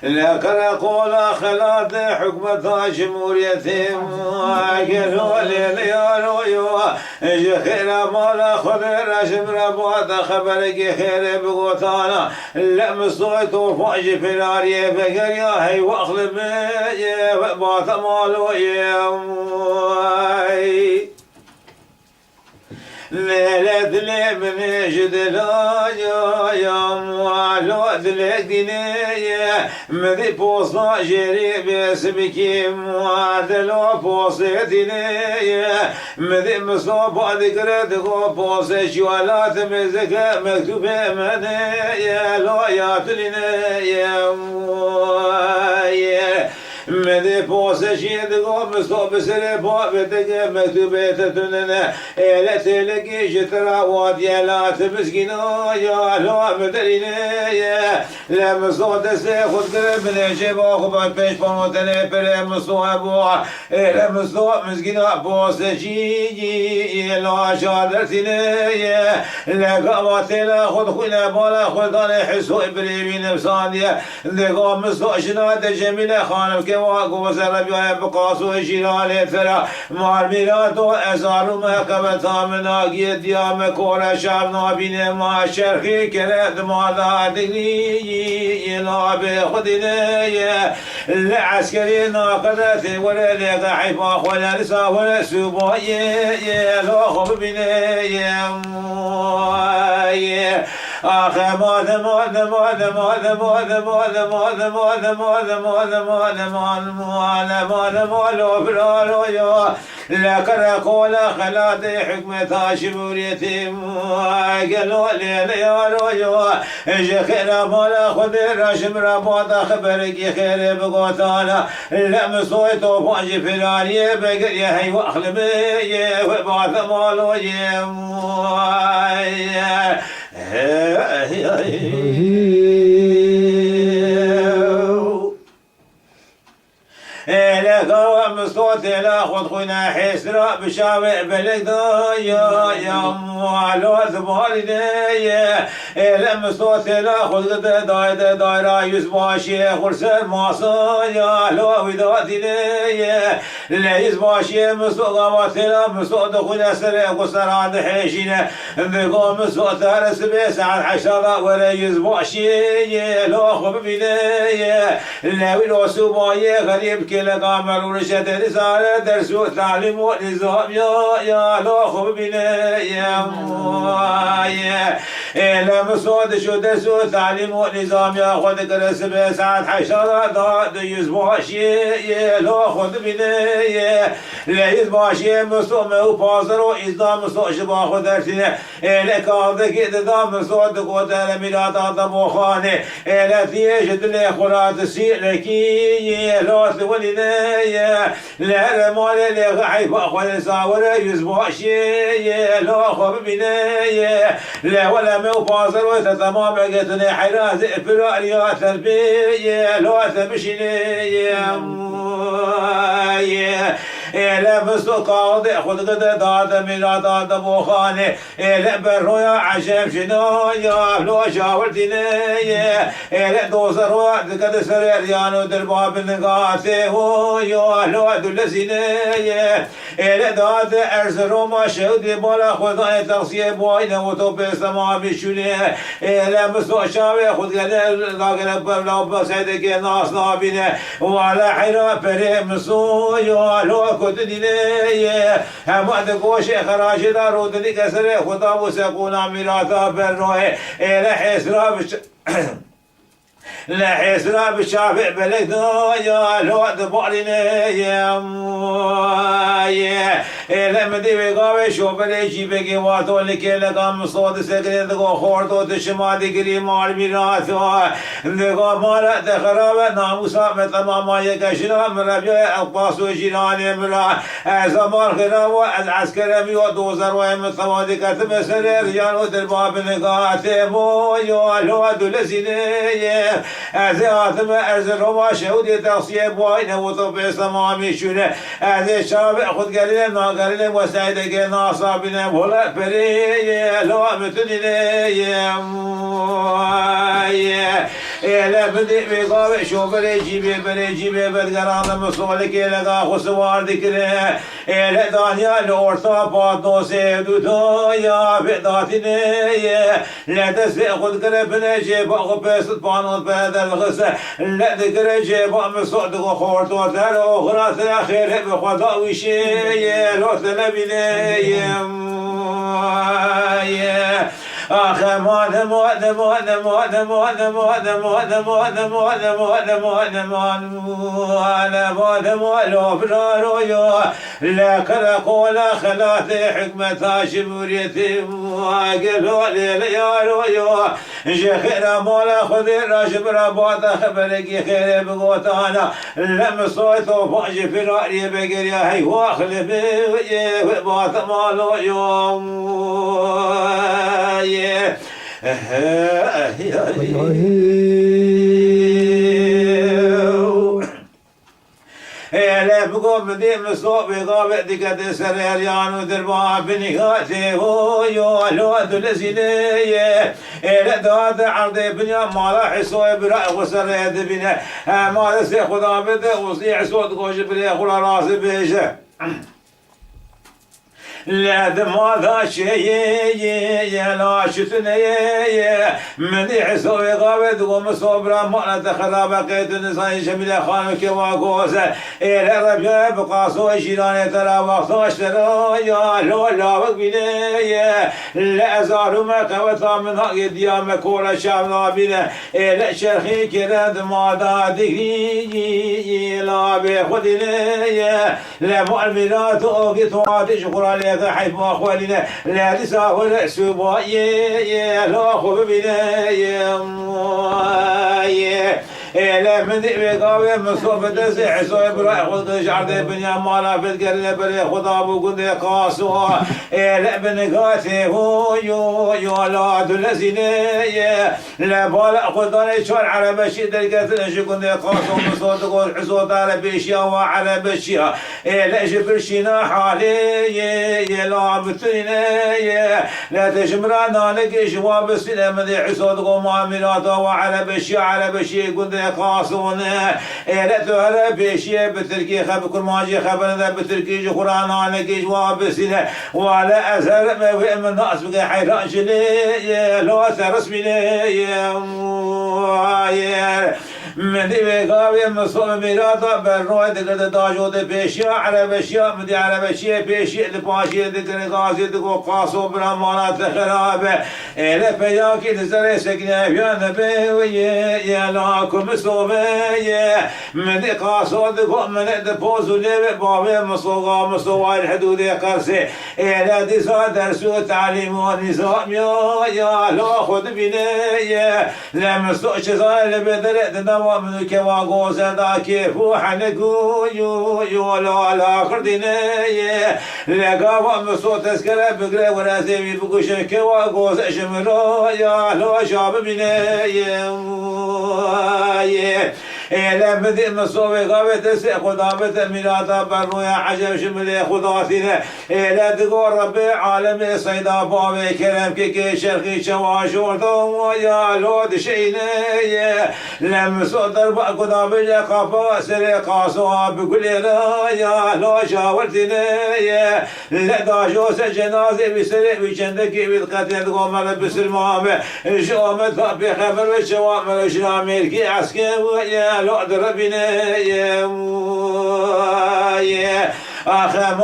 لكن أقول خلات حكمة جمهوريتهم قالوا لي يا رويو خير ما ناخذ رسم ربوط خبرك خير بقوتانا لم صوت وفاج في العريه فقال يا هي واخلب يا بات مالو يا ليلة دلي من جدلا يا موالو دلي ديني مذي بوصنا جري بسبكي موادلو بوصي ديني مذي مصوب ذكرت غو بوصي جوالات مزك مكتوب مني يا لو يا تليني يا مذي بوصي شيد غو مصوب سري بوابتك مكتوبة تننا إلا تلقي جترا واديالات مسكينة يا لو مدريني لما صوت سيخد قرب من جيبا خبات بيش بانوتني بري مصوع بوع لما صوت مسكينة بوصي جيجي لا شادرتيني لقاماتنا خد خونا بالا خداني حسو إبريمي نفسانية لقام مصوع شنات جميلة خانم كوا قوزر بيها بقاسو جيراني ترى مار ميراتو أزارو مكبتا من آقيت يا مكورة شعب نابين ما شرخي كرد ماذا تقلي ينابي خدني العسكري ناقدتي ولا لقى حفاق ولا لسا ولا سبايا لو خب بني آخر ماذا ماذا ماذا ماذا ماذا ماذا ماذا ماذا ماذا ماذا ماذا ماذا ماذا ماذا لكن أقول خلاتي حكمة شموليتي قالوا لي يا رويو خير ما ناخذ رشم رباط خبرك خير بقوتانا لم صوت وفاجي في العالية بقل يا هي واخلبي وبعث مالو لقوا صوت لاخذ خونا حسرا بشاوي بلد يا موالو ثبالي لما صوت لاخذ دايرة يزباشي خرسر ماسايا لو وداتي لا يزباشي مسوق واتلا مسوق خونا سر قصران حيشينا بقوم مسوق ثالث بسعة عشرة ولا يزباشي لو خب بني لا ولو سبايا غريب كلا قامر ورشد رسالة درس وتعليم ونظام يا لو خب بني يا لما صوت شو درس وتعليم ونظام يا خد درس بساعة عشرة ضاد يزباشي يا لو خد بني لا يزباشي مصوم وبازر وإزدام صوت شبا خد درسنا لك هذا كده دام صوت قوة الميلاد ضبو خاني لا تيجد لي خرات سيلكي لا تولي لا مال لي غعيب أخوان ساور يزباشي لا خب بني لا ولا مو بازر وتتمام قتني حراز فراريا تربية لا تمشيني لا بسو قاضي خد قد داد ميلاد ضبو خاني لا برويا عشم شنو يا لو شاورتني لا دوسر قد سرير يانو درباب نقاتي هو يا لو دلسيني لا داد ارز روما شودي بالا خدای تغسیه باید و تو به سما بشونی لا بسو شاوی خود قد داغل بلا بسید که ناس نابینه وعلى حرا پره مسو یا لو کدنینه هم ادگوش خراش دارو دنی کسر خدا و سقونا میراتا بر روح لا حسرا لا حسرا بشافع بلد يا لو دبالنا يا لما دي بقاوي شو بليجي بقي واتو لكي لقام صوت سكرين دقو خورتو تشما دقري مال ميراثو دقو مالا تخراب ناموسا مثل ما يكشنا مربيا القاسو جيراني مرا زمان خرابو العسكر ميو دوزر ومثل ما دي كتب سر رجال ودرباب نقاتي بو يوالو دلسيني از آتم از روما شهودی تقصیه باین و تو به اسلامی شونه از شاب خود گرینه ناگرینه و سعیده ناصابینه بولا پریه لو متنینه لبدی بقاوه شو بری جیبه بدگران مسئوله که لگا خسوار دکره لدانیا لورتا پاتنو سه دوتا یا بداتینه لدست خود گره بنجه باقو پیست پانوت بدل غسه لدگره جيبا مصدق وخورت وتر أخرى تأخير بخدا وشي لوت نبيني آخر لكن أقول خلات حكمتها شموريتي وقالوا لي يا رويو جخير مولا خذي راشب رباط خبرك خير بقوتانا لم صوت وفاج في رأي بقر يا هي واخلفي وباط مالو يوم لا بقوم دي مسوق بقابة دقة سريان ودربا بنياتي هو يولو دلسيني لا داد عرضي بنيا مالا حسوي براء وسريد بنا مالا سيخدا بده وصيح صوت قوش بريخ ولا راس بيجه لا دماغ شيء لا شتني من يحسوي غابد ومصبرا ما تخرب قيد نساء جميل خانك واغوز الى ربيع بقاسو جيران ترى وقتاش ترى يا لا بيني لا زارو ما قوتا من قديام كولا شامنا بينه لا شرخي كرد ما دادي لا بخدني لا مؤمنات اوقات شكرا حيث ما أخواننا لا تساهل سبايا لا خوف بنا لا من بقاوي مصوف تسع صوب راح خذ شعر بنيا مالا في القرن بري خضاب وقد قاسوا لا بنقاتي هو يو لا دلسيني لا بالا خذ شوار على بشي دلقت شكون قاسوا مصوت قول حصوت على بشيا وعلى بشيا لا جبرشينا حالي لا بتني لا تجمرنا لك جواب السلام ذي حصوت قوم عاملاته وعلى بشي قد قاسون لا تهرب بشي بتركي خب كل ما جي خبر ذا بتركي قرآن على جواب السلام ولا أزهر ما من الناس بقى حيران جلي لا ترسمني من دي بقاوي مصوم ميراتا برنوع دقر داجو دي بيشيا على بشيا مدي على بشيا بيشيا دي باشيا دقر غازي دقو قاسو برامانات خرابة إلا فياكي نزر سكنا بيان بيوي يلاكم مصومي من دي قاسو دقو من دي بوزو لي بابي مصوغا مصوغا الحدود قرسي إلا دي صادر سو تعليم ونظام يا لا خد بني لا مستوش زال بدر من كواغو زدا كيف وحنقو يو لا خرديني لقاوا مسو تذكره بقرا وراسي بقوش كواغو شمرو يا لو شاب مني لا بدي مصوي قابة تسي خدامة ميلاتا برنو يا عجب شملي خداتنا لا تقول ربي عالمي صيدا بابي كلام كي شرقي شواشور دوم يا لود شيني لم صدر بقى قدام قفا سري قاسوها بكل يا لو شاورتني لا داجوس جنازي بسري بجندك بالقتل قوم بسلمام شومت بخبر وشوام الشامل كي عسكر يا لو دربنا آخر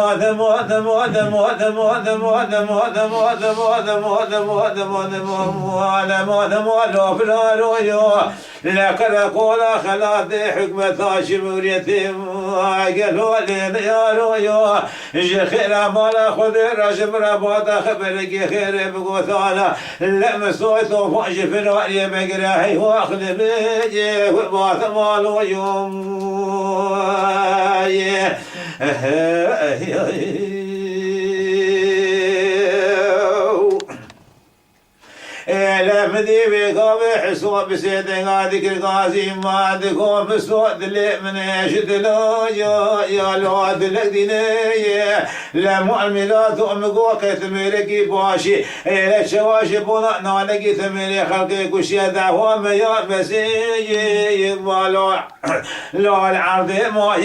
لكن أقول خلاتي حكمة شموريتي قالوا لي يا رويو خير ما ناخذ الرجم رباط خبرك خير بقوثانا لما صوت وفوج في الرأي بقراهي واخذ بيجي وباث مالو يوم لا مدي بقابي حسوب بسيد غادك الغازي ما دقوم بسود اللي من يشد له يا لواد لقديني لا معلمات أمقوك ثميركي باشي لا شواشي بونا نالكي ثميري خلقي كشي دعوام يا بسي مالو لا العرض ما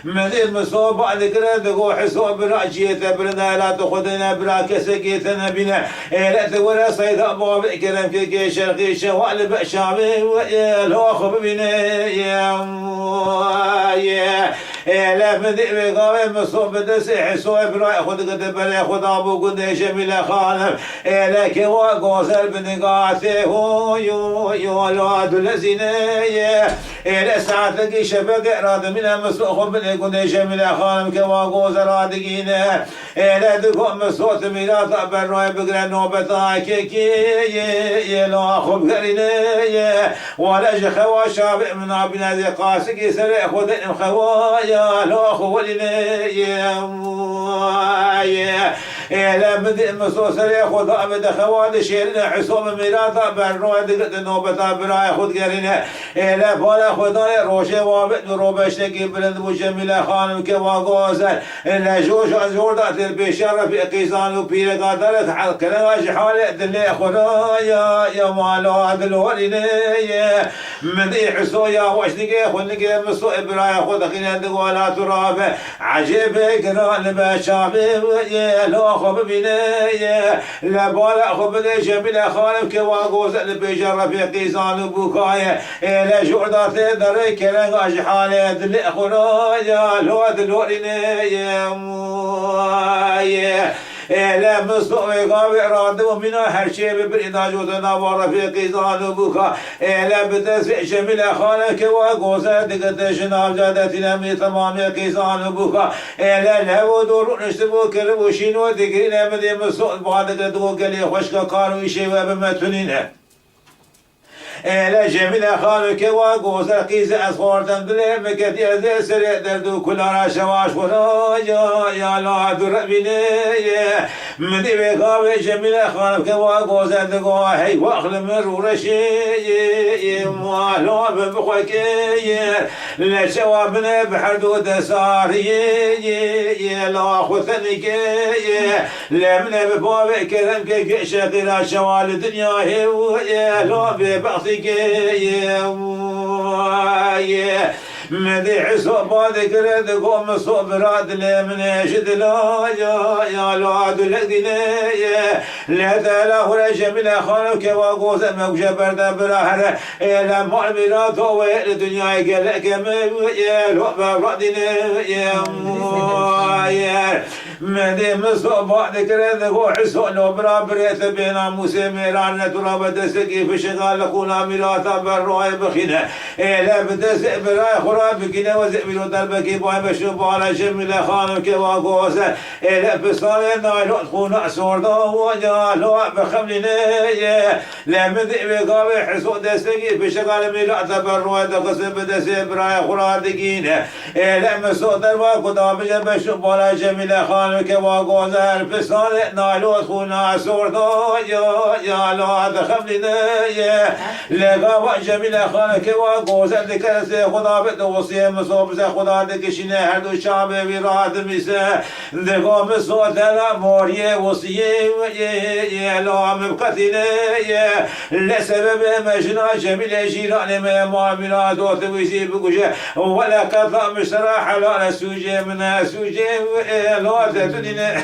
مدي المصوب بعد كده دقو حسوب رأجي تبرنا لا تخدنا بلا كسكي ثنبنا لا تورا صيد أبواب كلام كي شرقي شوال بشامي ويا خب بني يا لا بدي بقاوي مصوب دسي حسوي براي خد قد بلا خد أبو قد جميل خالم لكن وقوسر بنقاته هو يو الواد الذين لا ساعتك شبك راد من مسوق بن قد جميل خالم كواقوس رادقين لا دكم مسوت ميلاد براي بقرا نوبتاك كي لا خب قريني ولا جخوا شابع من ابن ذي قاسك سرع خد خوايا لا خولني لا بدي مسوس سرع خد ابد خوال شيرنا حسوم ميراث برنواد قد نوبتا براي خد قريني لا بالا خداي روشه وابد روبش لقي بلند وجميل خانم كواغوز لا جوش ازوردات البشاره في قيزان وبير قادرت على كلاش حال دلي خدايا يا مالو عدلوني من حسو يا واش نقي خد نقي مسو براي خد خلينا دقولا تراب عجيب قران بشابي يا لا خب بني لا بالا خب جميل خانم كواغوز البشاره في قيزان وبوكايه لا جوردات دري كلاش حال دلي خدايا لو عدلوني لا مصطفى قاوي راد ومنا هر شيء ببريدا جودنا ورفيقي زانو بوكا لا بتسفع شمل خانك وقوسا دقت شناب جادتنا مي تمام قيزانو بوكا لا لا ودور نشتبو كربو شينو دقرينا مدي مصطفى بعد قدو قلي خشك قارو شيء وبمتنين لا جميل خالك وقوس قيز أصفار تندلي مكتي أزي سرع دردو كل راشواش ولا يا لا دربيني مدي بقاوي جميل خالك وقوس دقوا هي واخل مرورشي مالو ببخوكي لا شوابنا بحدود ساري لا خثنكي لا من ببابي كلام كي شغل شوال الدنيا هي لا ببعض مدي حسو بادك رد قوم صبرات لمن يشد لا يا الواد الذين لا تلا ولا جميل خالك وقوس موجه برد براهر لا معملات والدنيا قال لك يا لو بردين يا مدي مصو بادك رد قو حسو لو برابريت بين موسى ميران تراب دسكي في شغال كونا ميراث بالرواي بخينا لا بدس براي خراب كنا وزميلو دربكي باي بشوف على جميل خانم كواغوس لا بصال نايلو خونا سوردا وجا لو بخملنا لا مدي بقاوي حسو دسكي في شغال ميراث بالرواي دقس بدس براي خراب دقينا لا مسو دربا قدام بشوف على جميل خانم كواغوس بصال نايلو خونا سوردا يا لو بخملنا لقوا جميل خانك وقوس ذكر سي خدا بدوسي مصوب سي خدا دكشنا هردو شعب ويراد مسا ذقوا مصوت لا موريه وصيه لا مبقتنا لسبب مجنا جميل جيران ما معاملات وتويسي بقجه ولا قطع مشترى حلال سوجه من سوجه لا تدنينا